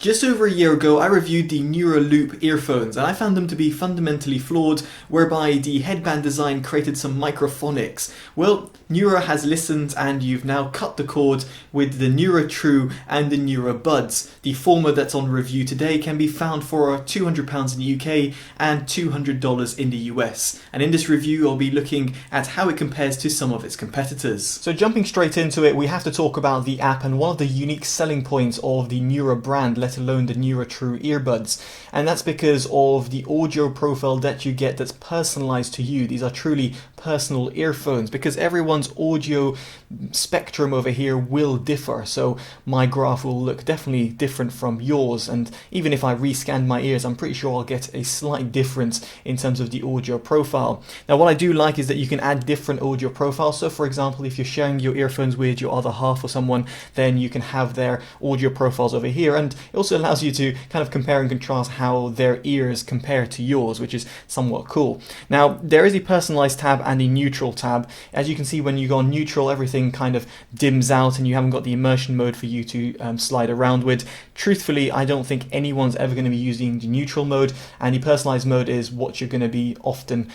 Just over a year ago, I reviewed the Nura Loop earphones, and I found them to be fundamentally flawed, whereby the headband design created some microphonics. Well, Nura has listened, and you've now cut the cord with the NuraTrue and the NuraBuds. The former that's on review today can be found for £200 in the UK and $200 in the US. And in this review, I'll be looking at how it compares to some of its competitors. So jumping straight into it, we have to talk about the app and one of the unique selling points of the Nura brand, let alone the NuraTrue earbuds, and that's because of the audio profile that you get that's personalized to you. These are truly personal earphones because everyone's audio spectrum over here will differ, so my graph will look definitely different from yours, and even if I rescan my ears, I'm pretty sure I'll get a slight difference in terms of the audio profile. Now what I do like is that you can add different audio profiles, so for example if you're sharing your earphones with your other half or someone, then you can have their audio profiles over here, and it also allows you to kind of compare and contrast how their ears compare to yours, which is somewhat cool. Now there is a personalized tab and a neutral tab. As you can see, when you go on neutral, everything kind of dims out and you haven't got the immersion mode for you to slide around with. Truthfully, I don't think anyone's ever going to be using the neutral mode, and the personalized mode is what you're going to be often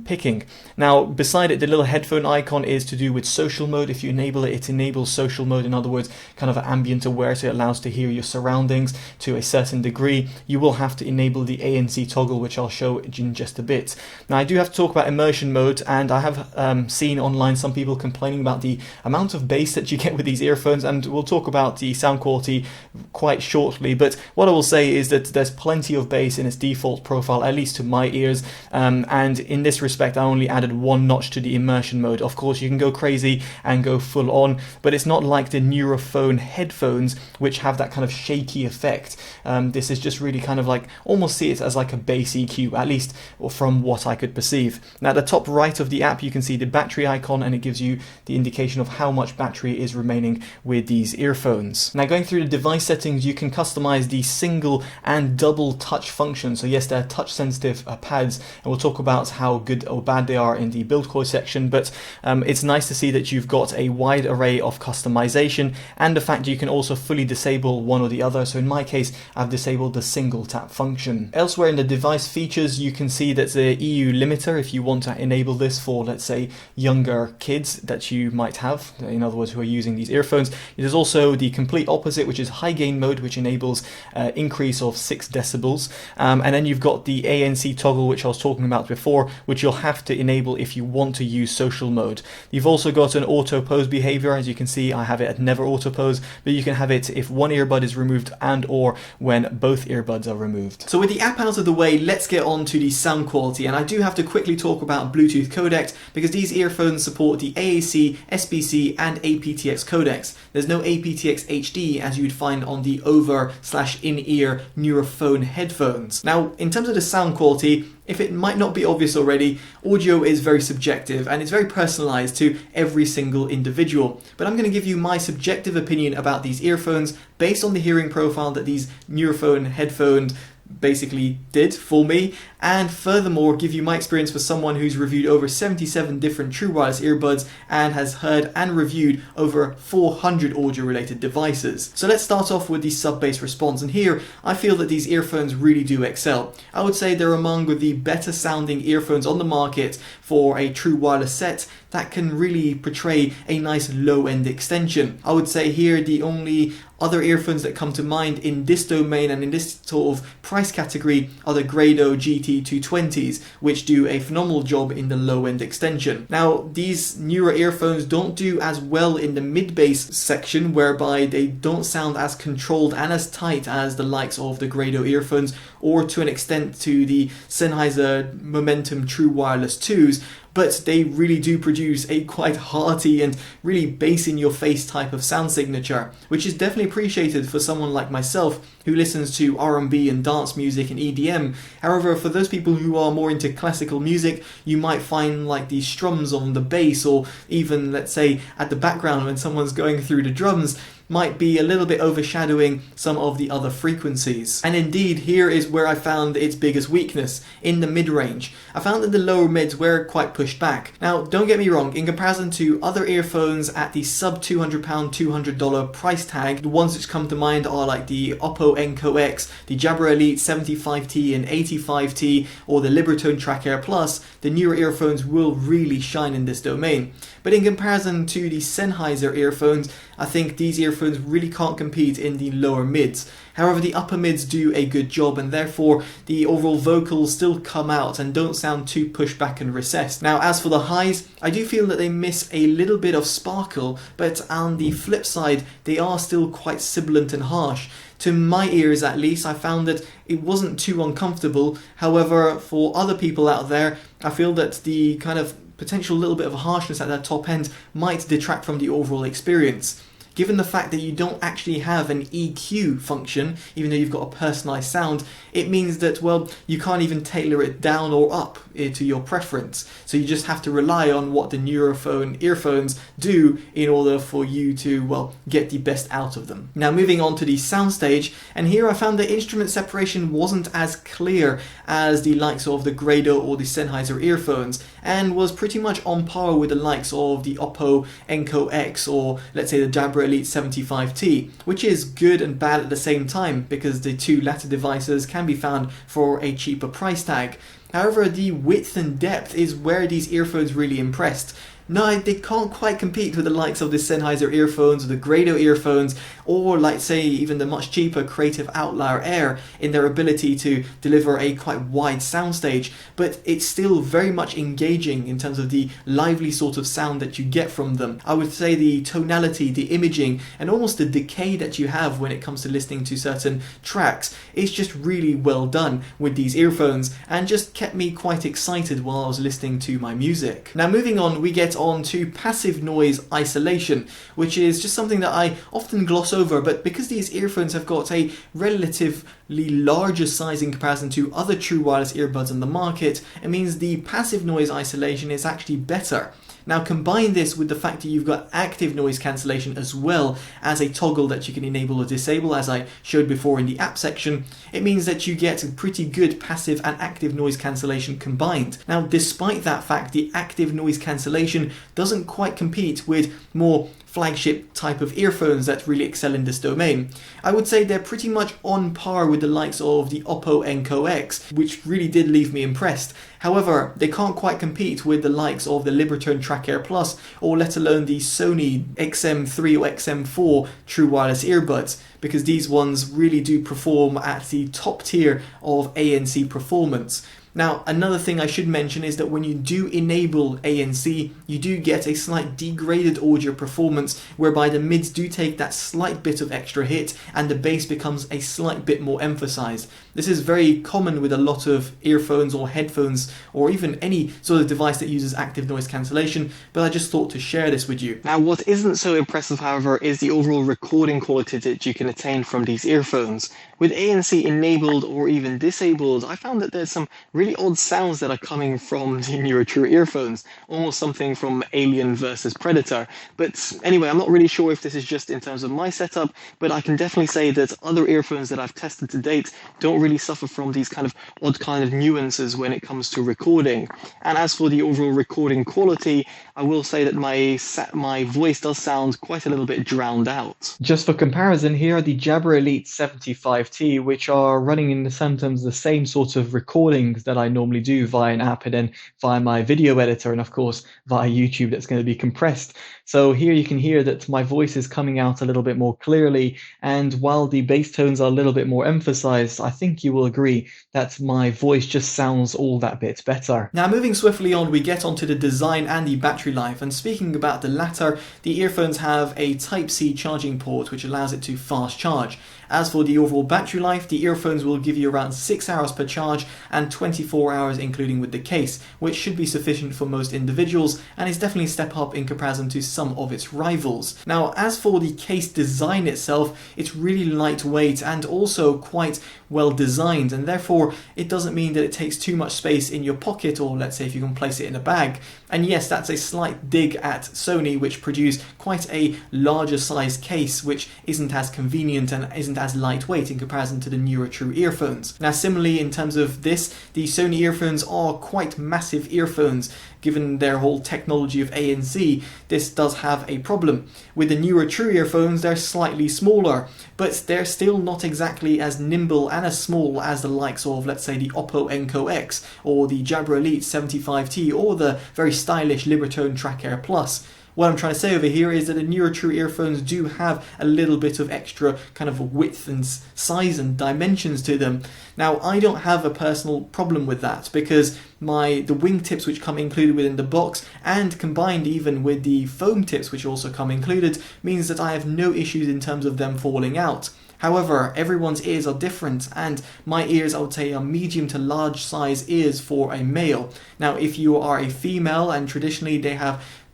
picking. Now beside it, the little headphone icon is to do with social mode. If you enable it, it enables social mode, in other words kind of ambient aware, so it allows to hear your surroundings to a certain degree. You will have to enable the ANC toggle, which I'll show in just a bit. Now I do have to talk about immersion mode, and I have seen online some people complaining about the amount of bass that you get with these earphones, and we'll talk about the sound quality quite shortly, but what I will say is that there's plenty of bass in its default profile, at least to my ears, and in this respect I only added one notch to the immersion mode. Of course you can go crazy and go full on, but it's not like the Nuraphone headphones which have that kind of shaky effect. This is just really kind of like, almost see it as like a bass EQ, at least from what I could perceive. Now at the top right of the app you can see the battery icon, and it gives you the indication of how much battery is remaining with these earphones. Now going through the device settings, you can customize the single and double touch function. So yes, they're touch sensitive pads, and we'll talk about how good or bad they are in the build quality section, but it's nice to see that you've got a wide array of customization, and the fact you can also fully disable one or the other. So in my case I've disabled the single tap function. Elsewhere in the device features, you can see that the EU limiter, if you want to enable this for, let's say, younger kids that you might have, in other words who are using these earphones. There's also the complete opposite, which is high gain mode, which enables increase of 6 decibels, and then you've got the ANC toggle, which I was talking about before, which you'll have to enable if you want to use social mode. You've also got an auto pose behavior. As you can see, I have it at never auto pose, but you can have it if one earbud is removed and or when both earbuds are removed. So with the app out of the way, let's get on to the sound quality, and I do have to quickly talk about Bluetooth codecs because these earphones support the AAC, SBC and aptX codecs. There's no aptX HD as you'd find on the over/in-ear Nuraphone headphones. Now in terms of the sound quality, if it might not be obvious already, audio is very subjective and it's very personalized to every single individual. But I'm going to give you my subjective opinion about these earphones based on the hearing profile that these Nuraphone headphones basically did for me, and furthermore give you my experience for someone who's reviewed over 77 different true wireless earbuds and has heard and reviewed over 400 audio related devices. So let's start off with the sub-bass response, and here I feel that these earphones really do excel. I would say they're among the better sounding earphones on the market for a true wireless set that can really portray a nice low-end extension. I would say here the only other earphones that come to mind in this domain and in this sort of price category are the Grado GT220s, which do a phenomenal job in the low-end extension. Now these Nura earphones don't do as well in the mid-bass section, whereby they don't sound as controlled and as tight as the likes of the Grado earphones, or to an extent to the Sennheiser Momentum True Wireless 2s, but they really do produce a quite hearty and really bass in your face type of sound signature, which is definitely appreciated for someone like myself who listens to R&B and dance music and EDM. However, for those people who are more into classical music, you might find like these strums on the bass, or even let's say at the background when someone's going through the drums, might be a little bit overshadowing some of the other frequencies. And indeed, here is where I found its biggest weakness, in the mid-range. I found that the lower mids were quite pushed back. Now, don't get me wrong, in comparison to other earphones at the sub £200, $200 price tag, the ones which come to mind are like the Oppo Enco X, the Jabra Elite 75T and 85T, or the Libratone Track Air Plus. The Nura earphones will really shine in this domain. But in comparison to the Sennheiser earphones, I think these earphones really can't compete in the lower mids. However, the upper mids do a good job, and therefore the overall vocals still come out and don't sound too pushed back and recessed. Now, as for the highs, I do feel that they miss a little bit of sparkle, but on the flip side, they are still quite sibilant and harsh. To my ears at least, I found that it wasn't too uncomfortable. However, for other people out there, I feel that the kind of potential little bit of harshness at that top end might detract from the overall experience. Given the fact that you don't actually have an EQ function, even though you've got a personalized sound, it means that, well, you can't even tailor it down or up to your preference. So you just have to rely on what the Nura earphones do in order for you to, well, get the best out of them. Now, moving on to the soundstage, and here I found the instrument separation wasn't as clear as the likes of the Grado or the Sennheiser earphones, and was pretty much on par with the likes of the Oppo Enco X or, let's say, the Jabra Elite 75T, which is good and bad at the same time because the two latter devices can be found for a cheaper price tag. However, the width and depth is where these earphones really impressed. No, they can't quite compete with the likes of the Sennheiser earphones or the Grado earphones, or like say even the much cheaper Creative Outlier Air in their ability to deliver a quite wide soundstage, but it's still very much engaging in terms of the lively sort of sound that you get from them. I would say the tonality, the imaging, and almost the decay that you have when it comes to listening to certain tracks is just really well done with these earphones, and just kept me quite excited while I was listening to my music. Now, moving on, we get on to passive noise isolation, which is just something that I often gloss over, but because these earphones have got a relatively larger size in comparison to other true wireless earbuds on the market, it means the passive noise isolation is actually better. Now, combine this with the fact that you've got active noise cancellation as well as a toggle that you can enable or disable, as I showed before in the app section. It means that you get pretty good passive and active noise cancellation combined. Now, despite that fact, the active noise cancellation doesn't quite compete with more flagship type of earphones that really excel in this domain. I would say they're pretty much on par with the likes of the Oppo Enco X, which really did leave me impressed. However, they can't quite compete with the likes of the Libratone Track Air Plus, or let alone the Sony XM3 or XM4 true wireless earbuds, because these ones really do perform at the top tier of ANC performance. Now, another thing I should mention is that when you do enable ANC, you do get a slight degraded audio performance, whereby the mids do take that slight bit of extra hit and the bass becomes a slight bit more emphasized. This is very common with a lot of earphones or headphones or even any sort of device that uses active noise cancellation, but I just thought to share this with you. Now, what isn't so impressive, however, is the overall recording quality that you can attain from these earphones. With ANC enabled or even disabled, I found that there's some really odd sounds that are coming from the NuraTrue earphones, almost something from Alien versus Predator. But anyway, I'm not really sure if this is just in terms of my setup, but I can definitely say that other earphones that I've tested to date don't really suffer from these kind of odd kind of nuances when it comes to recording. And as for the overall recording quality, I will say that my voice does sound quite a little bit drowned out. Just for comparison, here are the Jabra Elite 75T, which are running in sometimes the same sort of recordings that I normally do via an app and then via my video editor, and of course via YouTube that's going to be compressed. So here you can hear that my voice is coming out a little bit more clearly, and while the bass tones are a little bit more emphasized, I think you will agree that my voice just sounds all that bit better. Now, moving swiftly on, we get onto the design and the battery life, and speaking about the latter, the earphones have a Type-C charging port which allows it to fast charge. As for the overall battery life, the earphones will give you around 6 hours per charge and 24 hours including with the case, which should be sufficient for most individuals and is definitely a step up in comparison to some of its rivals. Now, as for the case design itself, it's really lightweight and also quite well designed, and therefore it doesn't mean that it takes too much space in your pocket, or let's say if you can place it in a bag. And yes, that's a slight dig at Sony, which produce quite a larger size case, which isn't as convenient and isn't as lightweight in comparison to the NuraTrue earphones. Now similarly, in terms of this, the Sony earphones are quite massive earphones. Given their whole technology of ANC, this does have a problem. With the NuraTrue earphones, they're slightly smaller, but they're still not exactly as nimble and as small as the likes of, let's say, the Oppo Enco X, or the Jabra Elite 75T, or the very stylish Libratone Track Air Plus. What I'm trying to say over here is that the NuraTrue earphones do have a little bit of extra kind of width and size and dimensions to them. Now, I don't have a personal problem with that, because the wing tips which come included within the box, and combined even with the foam tips which also come included, means that I have no issues in terms of them falling out. However, everyone's ears are different, and my ears, I would say, are medium to large size ears for a male. Now, if you are a female, and traditionally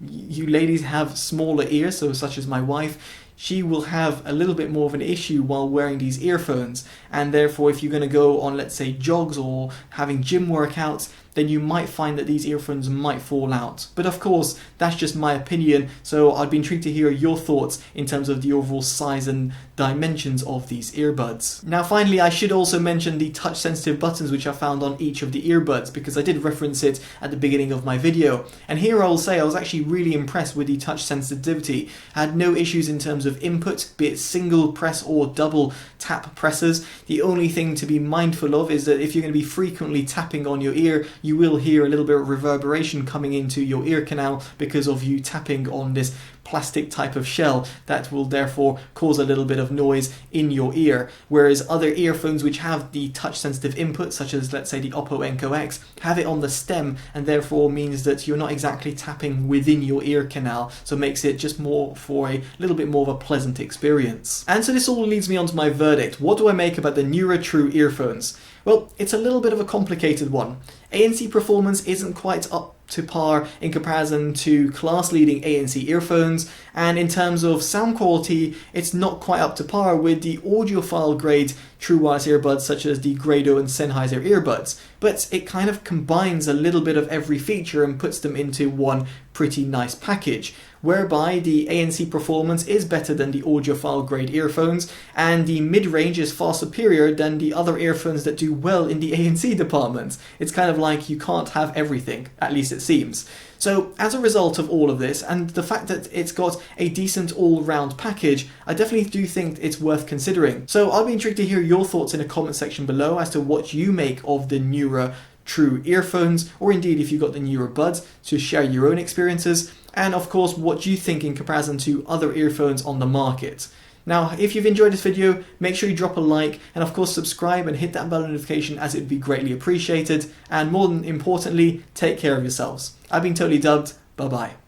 you ladies have smaller ears, so such as my wife, she will have a little bit more of an issue while wearing these earphones, and therefore if you're going to go on, let's say, jogs or having gym workouts, then you might find that these earphones might fall out. But of course, that's just my opinion, so I'd be intrigued to hear your thoughts in terms of the overall size and dimensions of these earbuds. Now finally, I should also mention the touch sensitive buttons which I found on each of the earbuds, because I did reference it at the beginning of my video. And here I will say I was actually really impressed with the touch sensitivity. I had no issues in terms of input, be it single press or double tap presses. The only thing to be mindful of is that if you're going to be frequently tapping on your ear, you will hear a little bit of reverberation coming into your ear canal because of you tapping on this plastic type of shell that will therefore cause a little bit of noise in your ear. Whereas other earphones which have the touch sensitive input, such as let's say the Oppo Enco X, have it on the stem, and therefore means that you're not exactly tapping within your ear canal, so makes it just more for a little bit more of a pleasant experience. And so this all leads me on to my verdict. What do I make about the NuraTrue earphones? Well, it's a little bit of a complicated one. ANC performance isn't quite up to par in comparison to class-leading ANC earphones, and in terms of sound quality, it's not quite up to par with the audiophile-grade true wireless earbuds such as the Grado and Sennheiser earbuds, but it kind of combines a little bit of every feature and puts them into one pretty nice package, whereby the ANC performance is better than the audiophile-grade earphones, and the mid-range is far superior than the other earphones that do well in the ANC department. It's kind of like you can't have everything, at least it seems. So as a result of all of this, and the fact that it's got a decent all-round package, I definitely do think it's worth considering. So I'll be intrigued to hear your thoughts in the comment section below as to what you make of the NuraTrue earphones, or indeed if you got the NuraBuds, to share your own experiences, and of course what you think in comparison to other earphones on the market. Now, if you've enjoyed this video, make sure you drop a like, and of course subscribe and hit that bell notification, as it would be greatly appreciated. And more than importantly, take care of yourselves. I've been Totally Dubbed. Bye bye.